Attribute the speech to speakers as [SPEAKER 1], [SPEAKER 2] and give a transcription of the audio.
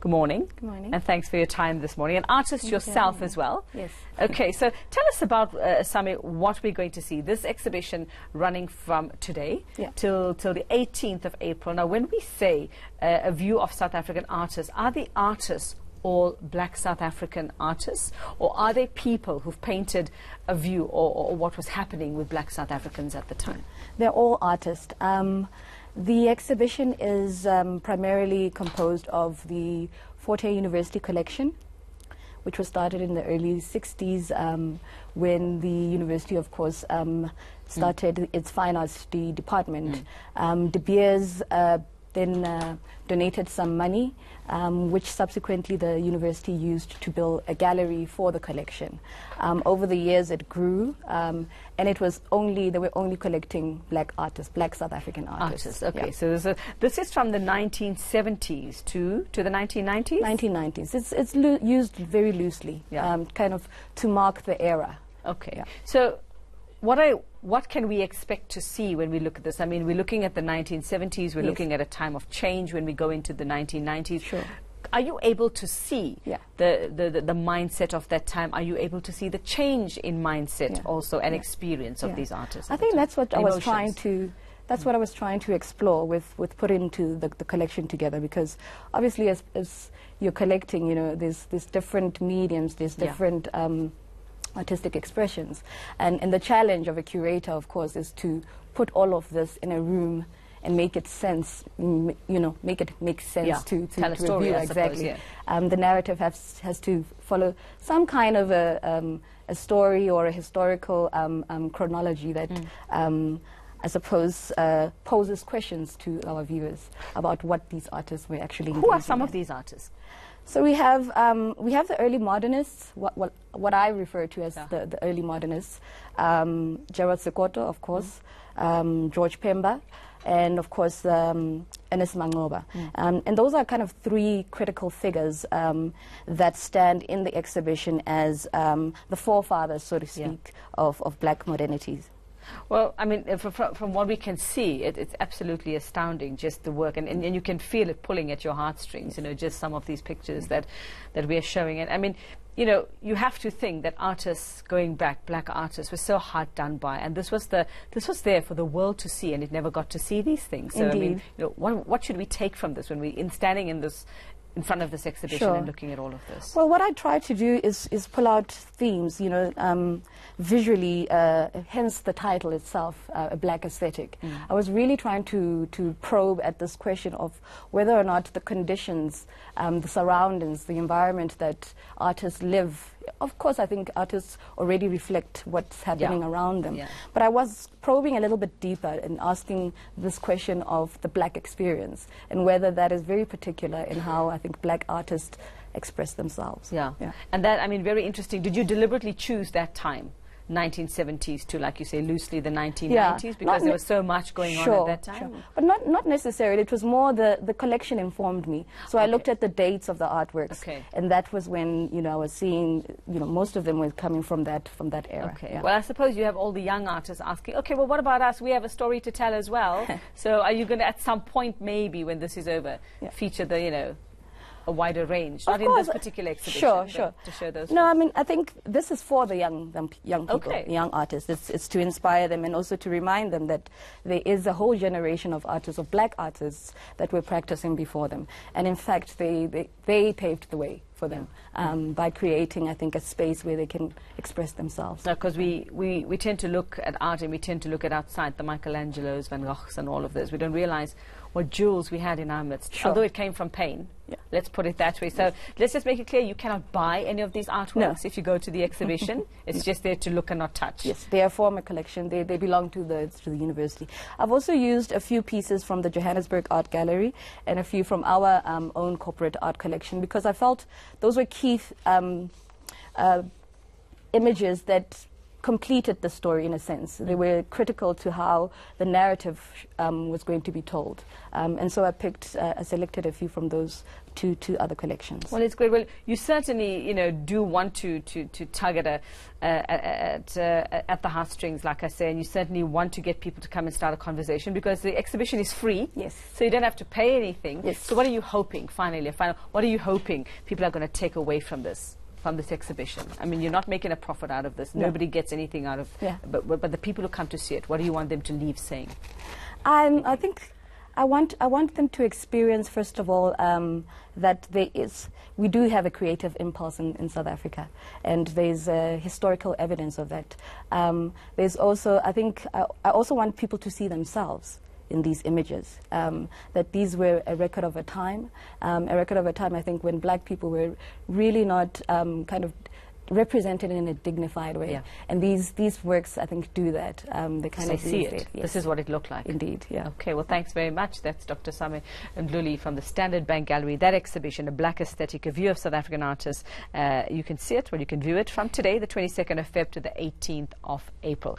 [SPEAKER 1] Good morning.
[SPEAKER 2] Good morning.
[SPEAKER 1] And thanks for your time this morning. An artist yourself as well.
[SPEAKER 2] Yes.
[SPEAKER 1] Okay, so tell us about, Sami, what we're going to see. This exhibition running from today till the 18th of April. Now, when we say a view of South African artists, are the artists all black South African artists, or are they people who've painted a view or what was happening with black South Africans at the time?
[SPEAKER 2] They're all artists. The exhibition is primarily composed of the Fort Hare University collection, which was started in the early 60s when the university, of course, started its fine arts department. De Beers then donated some money, which subsequently the university used to build a gallery for the collection. Over the years it grew, and it was they were only collecting black artists, black South African artists.
[SPEAKER 1] Okay, so this is from the 1970s to the 1990s?
[SPEAKER 2] 1990s. It's used very loosely, kind of to mark the era.
[SPEAKER 1] Okay,
[SPEAKER 2] yeah.
[SPEAKER 1] So what can we expect to see when we look at this? I mean, we're looking at the 1970s, we're looking at a time of change when we go into the 1990s.
[SPEAKER 2] Sure.
[SPEAKER 1] Are you able to see the mindset of that time? Are you able to see the change in mindset also and experience of these artists?
[SPEAKER 2] I think that's what I was trying to that's what I was trying to explore with putting the collection together, because obviously as you're collecting, you know, there's different mediums, there's different artistic expressions, and the challenge of a curator, of course, is to put all of this in a room and make it sense, you know, make it make sense to
[SPEAKER 1] tell a story,
[SPEAKER 2] review.
[SPEAKER 1] I suppose,
[SPEAKER 2] exactly. The narrative has to follow some kind of a story or a historical chronology that I suppose poses questions to our viewers about what these artists were actually engaging in.
[SPEAKER 1] Who are some of these artists?
[SPEAKER 2] So we have the early modernists, what I refer to as the early modernists, Gerald Sekoto, of course, George Pemba, and of course Ernest Mangoba. And those are kind of three critical figures that stand in the exhibition as the forefathers, so to speak, of black modernities.
[SPEAKER 1] Well, I mean, from what we can see, it's absolutely astounding, just the work, and you can feel it pulling at your heartstrings, you know, just some of these pictures that we are showing. And I mean, you know, you have to think that artists going back, black artists, were so hard done by, and this was there for the world to see, and it never got to see these things. So
[SPEAKER 2] Indeed.
[SPEAKER 1] I mean, you know, what should we take from this when standing in front of this exhibition and looking at all of this?
[SPEAKER 2] Well, what I try to do is pull out themes, you know, visually, hence the title itself, A Black Aesthetic. I was really trying to probe at this question of whether or not the conditions, the surroundings, the environment that artists live. Of course, I think artists already reflect what's happening around them. But I was probing a little bit deeper and asking this question of the black experience and whether that is very particular in how I think black artists express themselves.
[SPEAKER 1] And that, I mean, very interesting. Did you deliberately choose that time, 1970s to, like you say, loosely the 1990s, because there was so much going on at that time?
[SPEAKER 2] But not necessarily. It was more the collection informed me. So I looked at the dates of the artworks, and that was when, you know, I was seeing, you know, most of them were coming from that era.
[SPEAKER 1] Well, I suppose you have all the young artists asking, okay, well, what about us? We have a story to tell as well. So are you going to, at some point, maybe when this is over, feature the, you know, a wider range, not in this particular exhibition,
[SPEAKER 2] sure,
[SPEAKER 1] to show those.
[SPEAKER 2] No, I mean, I think this is for the young people, young artists. It's to inspire them and also to remind them that there is a whole generation of artists, of black artists, that were practicing before them. And in fact, they paved the way for them by creating, I think, a space where they can express themselves.
[SPEAKER 1] Because we tend to look at art and we tend to look at outside, the Michelangelos, Van Goghs and all of this. We don't realize what jewels we had in our midst, although it came from pain. Let's put it that way. So let's just make it clear, you cannot buy any of these artworks if you go to the exhibition. It's just there to look and not touch.
[SPEAKER 2] Yes, they are from a collection. They belong to the university. I've also used a few pieces from the Johannesburg Art Gallery and a few from our own corporate art collection, because I felt those were key images that completed the story in a sense. They were critical to how the narrative was going to be told. And so I selected a few from those two other collections.
[SPEAKER 1] Well, it's great. Well, you certainly, do want to tug at the heartstrings, like I say, and you certainly want to get people to come and start a conversation, because the exhibition is free.
[SPEAKER 2] Yes.
[SPEAKER 1] So you don't have to pay anything.
[SPEAKER 2] Yes.
[SPEAKER 1] So what are you hoping, finally, what are you hoping people are going to take away from this exhibition? I mean, you're not making a profit out of this.
[SPEAKER 2] No.
[SPEAKER 1] Nobody gets anything out of it. But the people who come to see it, what do you want them to leave saying?
[SPEAKER 2] I think I want them to experience, first of all, that we do have a creative impulse in South Africa, and there's historical evidence of that. There's also, I also want people to see themselves in these images, that these were a record of a time, I think, when black people were really not kind of represented in a dignified way.
[SPEAKER 1] Yeah.
[SPEAKER 2] And these works, I think, do that. They kind of
[SPEAKER 1] see it.
[SPEAKER 2] Yes.
[SPEAKER 1] This is what it looked like.
[SPEAKER 2] Indeed, yeah.
[SPEAKER 1] Okay, well, thanks very much. That's Dr. Same Ndluli from the Standard Bank Gallery. That exhibition, A Black Aesthetic, a view of South African artists. You can see it, you can view it from today, the 22nd of Feb to the 18th of April.